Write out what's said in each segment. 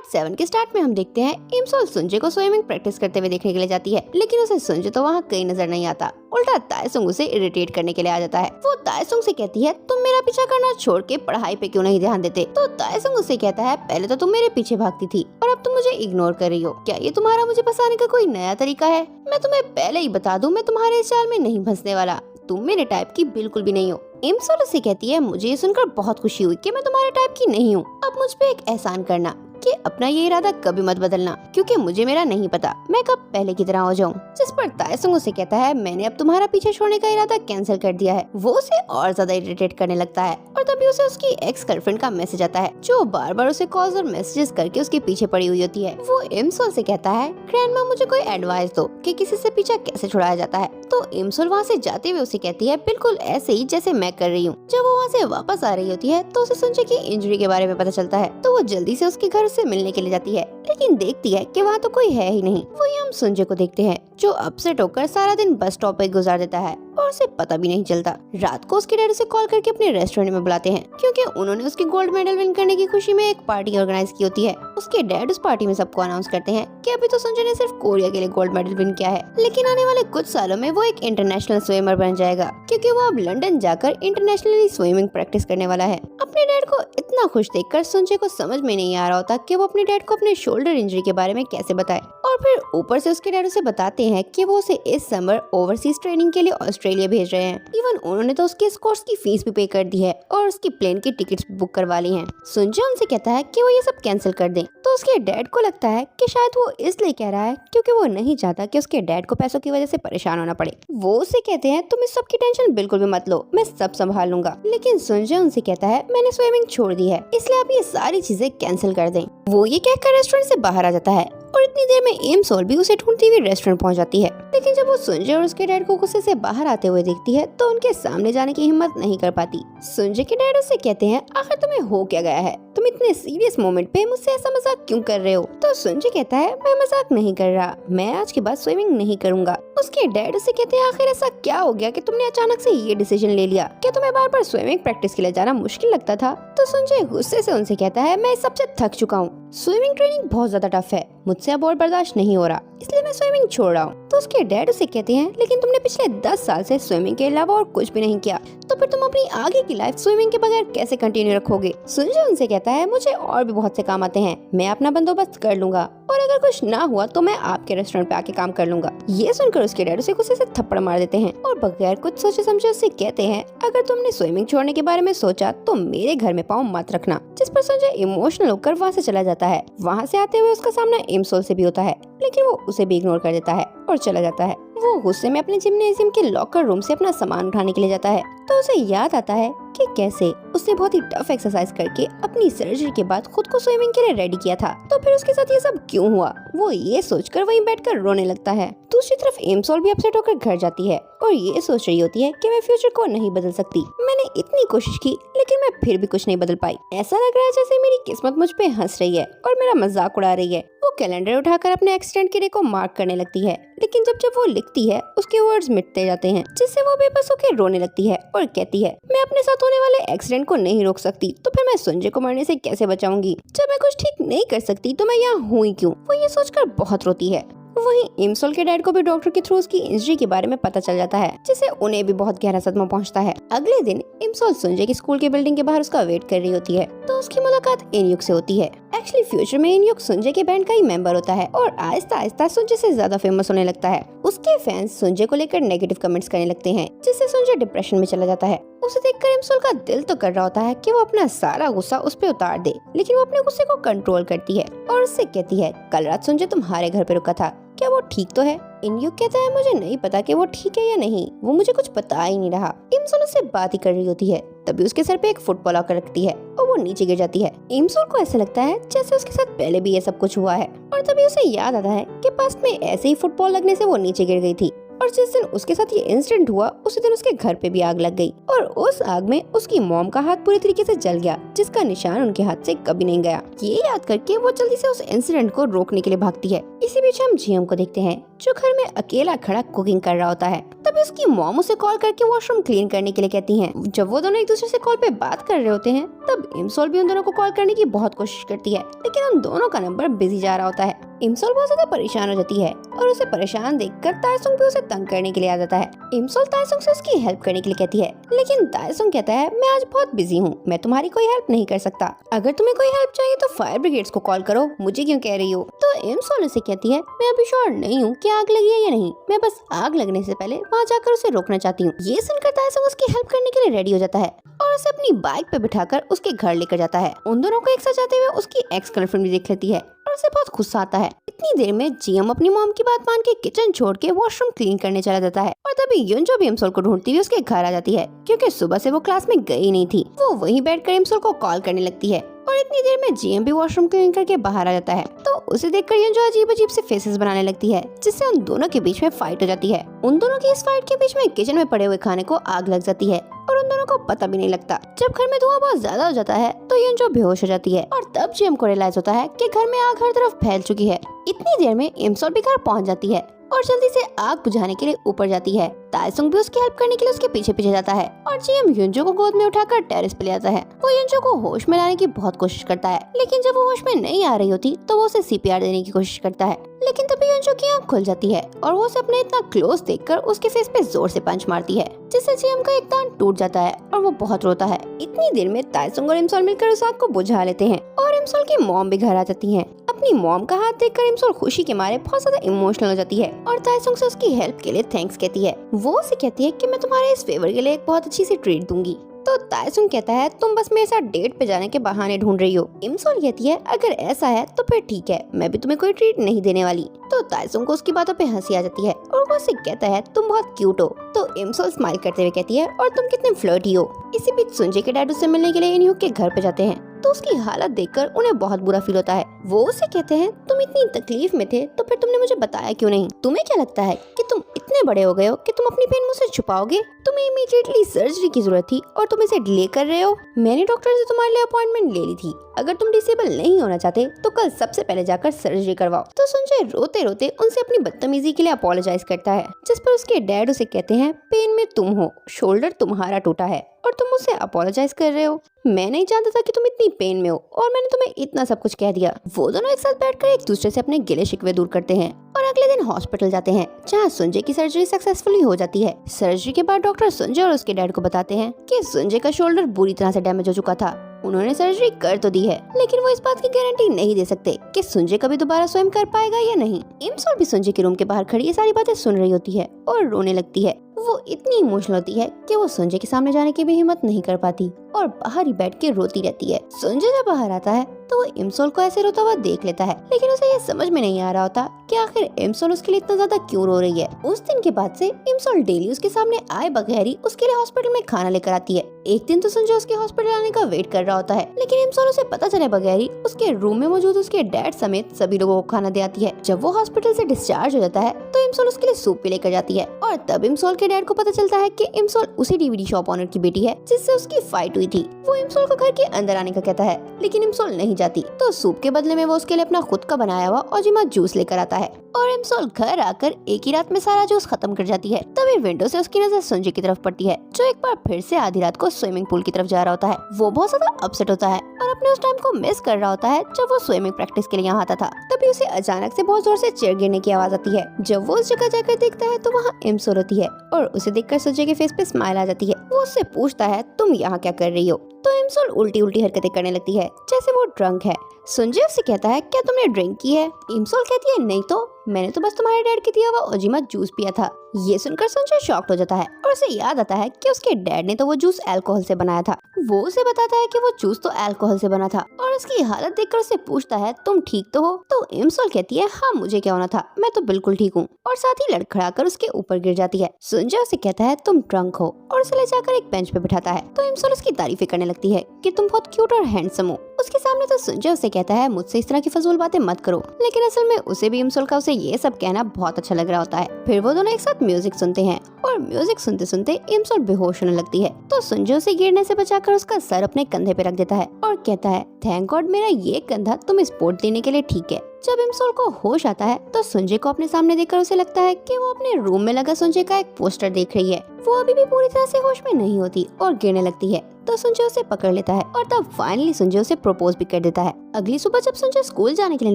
Part 7 के start में हम देखते हैं इमसोल सुंजे को स्विमिंग प्रैक्टिस करते हुए देखने के लिए जाती है, लेकिन उसे सुंजे तो वहाँ कहीं नजर नहीं आता। उल्टा ताएसुंग उसे इरिटेट करने के लिए आ जाता है। वो ताएसुंग से कहती है तुम मेरा पीछा करना छोड़ के पढ़ाई पे क्यों नहीं ध्यान देते। तो ताएसुंग उससे कहता है पहले तो तुम मेरे पीछे भागती थी और अब तुम मुझे इग्नोर कर रही हो। क्या ये तुम्हारा मुझे फंसाने का कोई नया तरीका है? मैं तुम्हें पहले ही बता दूं, मैं तुम्हारे इस चाल में नहीं फंसने वाला। तुम मेरे टाइप की बिल्कुल भी नहीं हो। इमसोल उससे कहती है मुझे ये सुनकर बहुत खुशी हुई कि मैं तुम्हारे टाइप की नहीं हूँ। अब मुझ पे एक एहसान करना कि अपना ये इरादा कभी मत बदलना, क्योंकि मुझे मेरा नहीं पता मैं कब पहले की तरह हो जाऊं। जिस पर ताएसुंग उसे कहता है मैंने अब तुम्हारा पीछे छोड़ने का इरादा कैंसिल कर दिया है। वो उसे और ज्यादा इरिटेट करने लगता है और तभी उसे उसकी एक्स गर्लफ्रेंड का मैसेज आता है, जो बार बार उसे कॉल्स और मैसेजेस करके उसके पीछे पड़ी हुई होती है। वो इमसोल से कहता है ग्रैंडमा मुझे कोई एडवाइस दो कि किसी से पीछा कैसे छुड़ाया जाता है। तो इमसोल वहाँ से जाते हुए उसे कहती है बिल्कुल ऐसे ही जैसे मैं कर रही हूँ। जब वो वहाँ से वापस आ रही होती है तो उसे सुंजे की इंजरी के बारे में पता चलता है, तो वो जल्दी से उसके घर से मिलने के लिए जाती है, लेकिन देखती है कि वहाँ तो कोई है ही नहीं। वही हम सुंजे को देखते हैं जो अपसेट होकर सारा दिन बस स्टॉप पे गुजार देता है और उसे पता भी नहीं चलता। रात को उसके डैड उसे कॉल करके अपने रेस्टोरेंट में बुलाते हैं, क्योंकि उन्होंने उसकी गोल्ड मेडल विन करने की खुशी में एक पार्टी ऑर्गेनाइज की होती है। उसके डैड उस पार्टी में सबको अनाउंस करते हैं कि अभी तो संजय ने सिर्फ कोरिया के लिए गोल्ड मेडल विन किया है, लेकिन आने वाले कुछ सालों में वो एक इंटरनेशनल स्विमर बन जाएगा, क्योंकि वो अब लंदन जाकर इंटरनेशनली स्विमिंग प्रैक्टिस करने वाला है। अपने डैड को इतना खुश देखकर संजय को समझ में नहीं आ रहा होता कि वो अपने डैड को अपने शोल्डर इंजरी के बारे में कैसे बताए। और फिर ऊपर से उसके डैड उसे बताते हैं कि वो उसे इस समर ओवरसीज ट्रेनिंग के लिए ऑस्ट्रेलिया भेज रहे हैं। इवन उन्होंने तो उसके इस कोर्स की फीस भी पे कर दी है और उसकी प्लेन की टिकट्स बुक करवा ली हैं। सुंजे उनसे कहता है कि वो ये सब कैंसिल कर दें, तो उसके डैड को लगता है कि शायद वो इसलिए कह रहा है क्योंकि वो नहीं चाहता कि उसके डैड को पैसों की वजह से परेशान होना पड़े। वो उसे कहते हैं तुम इस सब की टेंशन बिल्कुल भी मत लो, मैं सब संभाल लूंगा। लेकिन सुंजे उनसे कहता है मैंने स्विमिंग छोड़ दी है, इसलिए आप ये सारी चीजें कैंसिल कर दें। वो ये कहकर रेस्टोरेंट से बाहर आ जाता है और इतनी देर में इमसोल भी उसे ढूंढती हुई रेस्टोरेंट पहुंच जाती है। लेकिन जब वो सुंजे और उसके डैड को गुस्से से बाहर आते हुए देखती है तो उनके सामने जाने की हिम्मत नहीं कर पाती। सुंजे के डैड उससे कहते हैं आखिर तुम्हें हो क्या गया है, तुम इतने सीरियस मोमेंट पे मुझसे ऐसा मजाक क्यों कर रहे हो? तो सुंजे कहता है मैं मजाक नहीं कर रहा, मैं आज के बाद स्विमिंग नहीं करूंगा। उसके डैड उससे कहते हैं आखिर ऐसा क्या हो गया कि तुमने अचानक से ये डिसीजन ले लिया? क्या तुम्हें बार बार स्विमिंग प्रैक्टिस के लिए जाना मुश्किल लगता था? तो सुंजे गुस्से से उनसे कहता है मैं सबसे थक चुका हूँ, स्विमिंग ट्रेनिंग बहुत ज्यादा टफ है, मुझसे अब और बर्दाश्त नहीं हो रहा, इसलिए मैं स्विमिंग छोड़ रहा हूँ। तो उसके डैड उसे कहते हैं लेकिन तुमने पिछले 10 साल से स्विमिंग के अलावा और कुछ भी नहीं किया, तो फिर तुम अपनी आगे की लाइफ स्विमिंग के बगैर कैसे कंटिन्यू रखोगे? सुंजे उनसे कहता है मुझे और भी बहुत से काम आते हैं, मैं अपना बंदोबस्त कर लूंगा और अगर कुछ ना हुआ तो मैं आपके रेस्टोरेंट पे आके काम कर लूंगा। ये सुनकर उसके डैड उसे गुस्से से थप्पड़ मार देते हैं और बगैर कुछ सोचे समझे उससे कहते हैं अगर तुमने स्विमिंग छोड़ने के बारे में सोचा तो मेरे घर में पाँव मत रखना। जिस पर संजय इमोशनल होकर वहाँ से चला जाता है। वहाँ से आते हुए उसका सामना इमसोल से भी होता है, लेकिन वो उसे भी इग्नोर कर देता है और चला जाता है। वो गुस्से में अपने जिम्नेजियम के लॉकर रूम से अपना सामान उठाने के लिए जाता है, तो उसे याद आता है कि कैसे उसने बहुत ही टफ एक्सरसाइज करके अपनी सर्जरी के बाद खुद को स्विमिंग के लिए रेडी किया था। तो फिर उसके साथ ये सब क्यों हुआ? वो ये सोचकर वहीं बैठकर रोने लगता है। दूसरी तरफ इमसोल भी अपसेट होकर घर जाती है और ये सोच रही होती है कि मैं फ्यूचर को नहीं बदल सकती, मैंने इतनी कोशिश की लेकिन मैं फिर भी कुछ नहीं बदल पाई। ऐसा लग रहा है जैसे मेरी किस्मत मुझ पे हंस रही है और मेरा मजाक उड़ा रही है। वो कैलेंडर उठाकर अपने एक्सीडेंट के डे को मार्क करने लगती है, लेकिन जब जब वो लिखती है उसके वर्ड्स मिटते जाते हैं, जिससे वो बेबस होकर रोने लगती है और कहती है मैं अपने साथ होने वाले एक्सीडेंट को नहीं रोक सकती, तो फिर मैं सुंजे को मरने से कैसे बचाऊंगी? जब मैं कुछ ठीक नहीं कर सकती तो मैं यहाँ हूँ ही क्यों? वो ये सोचकर बहुत रोती है। वहीं इमसोल के डैड को भी डॉक्टर के थ्रू उसकी इंजरी के बारे में पता चल जाता है, जिससे उन्हें भी बहुत गहरा सदमा पहुंचता है। अगले दिन इमसोल सुंजे की स्कूल के बिल्डिंग के बाहर उसका वेट कर रही होती है, तो उसकी मुलाकात इनयुक से होती है। एक्चुअली फ्यूचर में इनयुक सुंजे के बैंड का ही मेंबर होता है और आहिस्ता आहिस्ता सुंजे से ज्यादा फेमस होने लगता है। उसके फैंस सुंजे को लेकर नेगेटिव कमेंट्स करने लगते हैं, जिससे सुंजे डिप्रेशन में चला जाता है। उसे देखकर इमसोल का दिल तो कर रहा होता है कि वो अपना सारा गुस्सा उस पे उतार दे, लेकिन वो अपने गुस्से को कंट्रोल करती है और उससे कहती है कल रात सुंजे तुम्हारे घर पे रुका था, क्या वो ठीक तो है? इनयुक कहता है मुझे नहीं पता कि वो ठीक है या नहीं, वो मुझे कुछ पता ही नहीं रहा। इमसोल उससे बात ही कर रही होती है, तभी उसके सर पे एक फुटबॉल आकर रखती है और वो नीचे गिर जाती है। इमसोल को ऐसा लगता है जैसे उसके साथ पहले भी ये सब कुछ हुआ है और तभी उसे याद आता है कि पास्ट में ऐसे ही फुटबॉल लगने से वो नीचे गिर गई थी और जिस दिन उसके साथ ये इंसिडेंट हुआ उसी दिन उसके घर पे भी आग लग गई और उस आग में उसकी मॉम का हाथ पूरी तरीके से जल गया, जिसका निशान उनके हाथ से कभी नहीं गया। ये याद करके वो जल्दी से उस इंसिडेंट को रोकने के लिए भागती है। इसी बीच हम जीएम को देखते हैं जो घर में अकेला खड़ा कुकिंग कर रहा होता है। तभी उसकी मॉम उसे कॉल करके वॉशरूम क्लीन करने के लिए कहती हैं। जब वो दोनों एक दूसरे से कॉल पे बात कर रहे होते हैं तब इमसोल भी उन दोनों को कॉल करने की बहुत कोशिश करती है, लेकिन उन दोनों का नंबर बिजी जा रहा होता है। इमसोल बहुत ज्यादा परेशान हो जाती है और उसे परेशान देखकर तायसुंग भी उसे तंग करने के लिए आ जाता है। इमसोल तायसुंग से उसकी हेल्प करने के लिए कहती है, लेकिन तायसुंग कहता है मैं आज बहुत बिजी हूँ, मैं तुम्हारी कोई हेल्प नहीं कर सकता। अगर तुम्हें कोई हेल्प चाहिए तो फायर ब्रिगेड्स को कॉल करो, मुझे क्यों कह रही हो। तो इमसोल उसे कहती है मैं अभी श्योर नहीं हूँ कि आग लगी है या नहीं, मैं बस आग लगने से पहले वहाँ जाकर उसे रोकना चाहती हूँ। ये सुनकर तायसुंग उसकी हेल्प करने के लिए रेडी हो जाता है और उसे अपनी बाइक पे बिठाकर उसके घर लेकर जाता है। उन दोनों को एक साथ जाते हुए उसकी एक्स गर्लफ्रेंड भी देख लेती है और उसे बहुत गुस्सा आता है। इतनी देर में जीएम अपनी मॉम की बात मान के किचन छोड़ के वॉशरूम क्लीन करने चला जाता है और तभी युनजो भी इमसोल को ढूंढती हुई उसके घर आ जाती है, क्योंकि सुबह से वो क्लास में गई नहीं थी। वो वहीं बैठकर इमसोल को कॉल करने लगती है और इतनी देर में जीएम भी वॉशरूम क्लीन करके बाहर आ जाता है। तो उसे देखकर युनजो अजीब अजीब से फेसेस बनाने लगती है, जिससे उन दोनों के बीच में फाइट हो जाती है। उन दोनों की इस फाइट के बीच में किचन में पड़े हुए खाने को आग लग जाती है और उन दोनों को पता भी नहीं लगता। जब घर में धुआं बहुत ज्यादा हो जाता है तो युनजो बेहोश हो जाती है और तब जीएम को रियलाइज होता है कि घर में आग हर तरफ फैल चुकी है। इतनी देर में इमसोल भी घर पहुंच जाती है और जल्दी से आग बुझाने के लिए ऊपर जाती है। तायसुंग भी उसकी हेल्प करने के लिए उसके पीछे पीछे जाता है और जीएम युनजो को गोद में उठाकर टेरेस पे ले आता है। वो युनजो को होश में लाने की बहुत कोशिश करता है, लेकिन जब वो होश में नहीं आ रही होती तो वो उसे सीपीआर देने की कोशिश करता है, लेकिन तभी युनजो की आंख खुल जाती है और वो उसे अपने इतना क्लोज देखकर उसके फेस पे जोर से पंच मारती है, जिससे जीएम का एक दांत टूट जाता है और वो बहुत रोता है। इतनी देर में तायसुंग और इमसोल मिलकर उस आग को बुझा लेते हैं और इमसोल की मॉम भी घर आ जाती है। अपनी मॉम का हाथ देखकर इमसोल खुशी के मारे बहुत ज्यादा इमोशनल हो जाती है और तायसुंग से उसकी हेल्प के लिए थैंक्स कहती है। वो उसे कहती है कि मैं तुम्हारे इस फेवर के लिए एक बहुत अच्छी सी ट्रीट दूंगी। तो तायसुंग कहता है तुम बस मेरे साथ डेट पे जाने के बहाने ढूंढ रही हो। इमसोल कहती है अगर ऐसा है तो फिर ठीक है, मैं भी तुम्हें कोई ट्रीट नहीं देने वाली। तो तायसुंग को उसकी बातों पे हंसी आ जाती है और वो उसे कहता है तुम बहुत क्यूट हो। तो इमसोल स्माइल करते हुए कहती है और तुम कितने फ्लर्टी हो। इसी बीच सुंजे के डैड उससे मिलने के लिए इनह्यूक के घर पे जाते हैं तो उसकी हालत देखकर उन्हें बहुत बुरा फील होता है। वो उसे कहते हैं तुम इतनी तकलीफ में थे तो फिर तुमने मुझे बताया क्यों नहीं। तुम्हें क्या लगता है कि तुम इतने बड़े हो गए हो कि तुम अपनी पेन मुझसे छुपाओगे। तुम्हें इमीडिएटली सर्जरी की जरूरत थी और तुम इसे डिले कर रहे हो। मैंने डॉक्टर से तुम्हारे लिए अपॉइंटमेंट ले ली थी। अगर तुम डिसेबल नहीं होना चाहते तो कल सबसे पहले जाकर सर्जरी करवाओ। तो संजय रोते रोते उनसे अपनी बदतमीजी के लिए अपोलोजाइज करता है, जिस पर उसके डैड उसे कहते हैं पेन में तुम हो, शोल्डर तुम्हारा टूटा है और तुम मुझसे अपोलोजाइज कर रहे हो। मैं नहीं जानता था कि तुम इतनी पेन में हो और मैंने तुम्हें इतना सब कुछ कह दिया। वो दोनों एक साथ बैठकर एक दूसरे से अपने गिले शिकवे दूर करते हैं और अगले दिन हॉस्पिटल जाते हैं, जहाँ सुंजे की सर्जरी सक्सेसफुली हो जाती है। सर्जरी के बाद डॉक्टर सुंजे और उसके डैड को बताते हैं कि सुंजे का शोल्डर बुरी तरह से डैमेज हो चुका था। उन्होंने सर्जरी कर तो दी है, लेकिन वो इस बात की गारंटी नहीं दे सकते कि सुंजे कभी दोबारा स्वयं कर पाएगा या नहीं। इमसोल भी सुंजे के रूम के बाहर खड़ी ये सारी बातें सुन रही होती है और रोने लगती है। वो इतनी इमोशनल होती है कि वो सुंजे के सामने जाने की भी हिम्मत नहीं कर पाती और बाहर ही बैठ के रोती रहती है। सुंजे जब बाहर आता है तो वो इमसोल को ऐसे रोता हुआ देख लेता है, लेकिन उसे ये समझ में नहीं आ रहा होता कि आखिर इमसोल उसके लिए इतना ज्यादा क्यों रो रही है। उस दिन के बाद से इमसोल डेली उसके सामने आए बगैर ही उसके लिए हॉस्पिटल में खाना लेकर आती है। एक दिन तो सुंजे उसके हॉस्पिटल आने का वेट कर रहा होता है, लेकिन इमसोल उसे पता चले बगैर ही उसके रूम में मौजूद उसके डैड समेत सभी लोगों को खाना दे आती है। जब वो हॉस्पिटल से डिस्चार्ज हो जाता है तो इमसोल उसके लिए सूप भी लेकर जाती है और तब इमसोल के डैड को पता चलता है कि इमसोल उसी डीवीडी शॉप ऑनर की बेटी है जिससे उसकी फाइट हुई थी। वो इमसोल को घर के अंदर आने का कहता है, लेकिन इमसोल नहीं जाती। तो सूप के बदले में वो उसके लिए अपना खुद का बनाया हुआ ओजिमा जूस लेकर आता है और इमसोल घर आकर एक ही रात में सारा जूस खत्म कर जाती है। तभी विंडो से उसकी नजर सुंजे की तरफ पड़ती है, जो एक बार फिर से आधी रात को स्विमिंग पूल की तरफ जा रहा होता है। वो बहुत ज्यादा अपसेट होता है और अपने उस टाइम को मिस कर रहा होता है जब वो स्विमिंग प्रैक्टिस के लिए यहाँ आता था। तभी उसे अचानक से बहुत जोर से चेयर गिरने की आवाज आती है। जब वो उस जगह जाकर देखता है तो वहाँ इमसोल होती है और उसे देखकर सुंजे के फेस पे स्माइल आ जाती है। वो उससे पूछता है तुम यहाँ क्या कर रही हो। तो इमसोल उल्टी उल्टी हरकतें करने लगती है जैसे वो ड्रंक है। सुंजे उससे कहता है क्या तुमने ड्रिंक की है। इमसोल कहती है नहीं तो, मैंने तो बस तुम्हारे डैड के दिया हुआ ओजिमा जूस पिया था। ये सुनकर सुंजे शॉक्ड हो जाता है और उसे याद आता है कि उसके डैड ने तो वो जूस अल्कोहल से बनाया था। वो उसे बताता है कि वो जूस तो अल्कोहल से बना था और उसकी हालत देखकर उसे पूछता है तुम ठीक तो हो। तो इमसोल कहती है हाँ मुझे क्या होना था, मैं तो बिल्कुल ठीक हूँ, और साथ ही लड़खड़ाकर उसके ऊपर गिर जाती है। सुंजे उसे कहता है तुम ड्रंक हो और उसे ले जाकर एक बेंच पे बिठाता है। तो इमसोल उसकी तारीफें करने लगती है कि तुम बहुत क्यूट और हैंडसम हो। उसके सामने तो सुंजे उसे कहता है मुझसे इस तरह की फजूल बातें मत करो, लेकिन असल में उसे भी इमसोल का उसे उसे ये सब कहना बहुत अच्छा लग रहा होता है। फिर वो दोनों एक साथ म्यूजिक सुनते हैं और म्यूजिक सुनते सुनते इमसोल बेहोश होने लगती है। तो सुंजय उसे गिरने से बचाकर उसका सर अपने कंधे पे रख देता है और कहता है, थैंक गॉड मेरा ये कंधा तुम्हें सपोर्ट देने के लिए ठीक है। जब इमसोल को होश आता है तो सुंजय को अपने सामने देखकर उसे लगता है कि वो अपने रूम में लगा सुंजय का एक पोस्टर देख रही है। वो अभी भी पूरी तरह से होश में नहीं होती और गिरने लगती है। तो सुंजय उसे पकड़ लेता है और तब फाइनली सुंजय उसे प्रपोज भी कर देता है। अगली सुबह जब सुंजय स्कूल जाने के लिए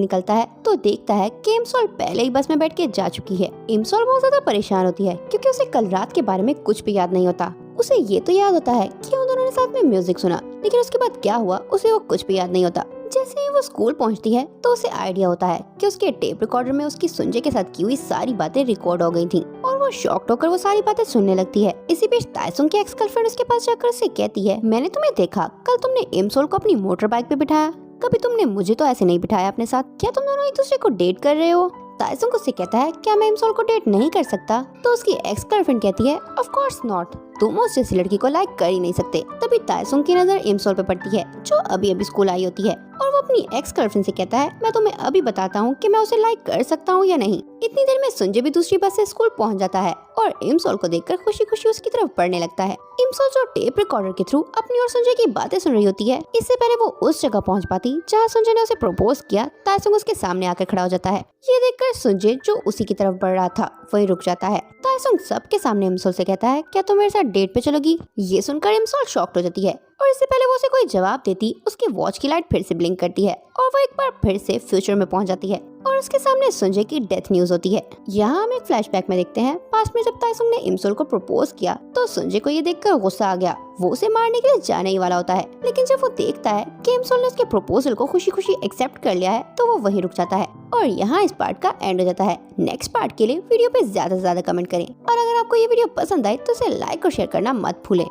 निकलता है तो देखता है कि इमसोल पहले ही बस में बैठ के जा चुकी है। इमसोल बहुत ज्यादा परेशान होती है क्योंकि उसे कल रात के बारे में कुछ भी याद नहीं होता। उसे ये तो याद होता है कि उन दोनों ने साथ में म्यूजिक सुना, लेकिन उसके बाद क्या हुआ उसे वो कुछ भी याद नहीं होता। जैसे ही वो स्कूल पहुंचती है तो उसे आइडिया होता है कि उसके टेप रिकॉर्डर में उसकी सुंजय के साथ की हुई सारी बातें रिकॉर्ड हो गई थी और वो शॉक्ड होकर वो सारी बातें सुनने लगती है। इसी बीच ताइसुंग की एक्स गर्लफ्रेंड उसके पास जाकर उससे कहती है, मैंने तुम्हें देखा, कल तुमने इमसोल को अपनी मोटर बाइक पे बिठाया, कभी तुमने मुझे तो ऐसे नहीं बिठाया अपने साथ, क्या तुम दोनों एक दूसरे को डेट कर रहे हो? ताइसुंग उससे कहता है, क्या मैं इमसोल को डेट नहीं कर सकता? तो उसकी एक्स गर्लफ्रेंड कहती है, ऑफ कोर्स नॉट, तुम उस जैसी लड़की को लाइक कर ही नहीं सकते। तभी ताइसुंग की नजर इमसोल पे पड़ती है जो अभी अभी स्कूल आई होती है और वो अपनी एक्स गर्लफ्रेंड से कहता है, मैं तुम्हें अभी बताता हूँ कि मैं उसे लाइक कर सकता हूँ या नहीं। इतनी देर में सुंजय भी दूसरी बस से स्कूल पहुँच जाता है और इमसोल को देखकर खुशी खुशी उसकी तरफ बढ़ने लगता है। इमसोल जो टेप रिकॉर्डर के थ्रू अपनी और सुंजय की बातें सुन रही होती है, इससे पहले वो उस जगह पहुँच पाती जहाँ सुंजय ने उसे प्रपोज किया, ताइसुंग उसके सामने आकर खड़ा हो जाता है। ये देखकर सुंजय जो उसी की तरफ बढ़ रहा था वही रुक जाता है। ताइसुंग सबके सामने इमसोल से कहता है, क्या तुम मेरे साथ डेट पे चलोगी? ये सुनकर इमसोल शॉक्ड हो जाती है और इससे पहले वो उसे कोई जवाब देती, उसकी वॉच की लाइट फिर से ब्लिंक करती है और वो एक बार फिर से फ्यूचर में पहुंच जाती है और उसके सामने सुंजय की डेथ न्यूज होती है। यहाँ हम एक फ्लैशबैक में देखते हैं, पास में जब ताइसुंग ने इमसोल को प्रपोज किया तो सुंजय को ये देखकर गुस्सा आ गया। वो उसे मारने के लिए जाने ही वाला होता है, लेकिन जब वो देखता है कि इमसोल ने उसके प्रपोजल को खुशी खुशी एक्सेप्ट कर लिया है तो वो वहीं रुक जाता है और यहाँ इस पार्ट का एंड हो जाता है। नेक्स्ट पार्ट के लिए वीडियो पे ज्यादा से ज्यादा कमेंट करें और अगर आपको ये वीडियो पसंद आए तो इसे लाइक और शेयर करना मत भूलें।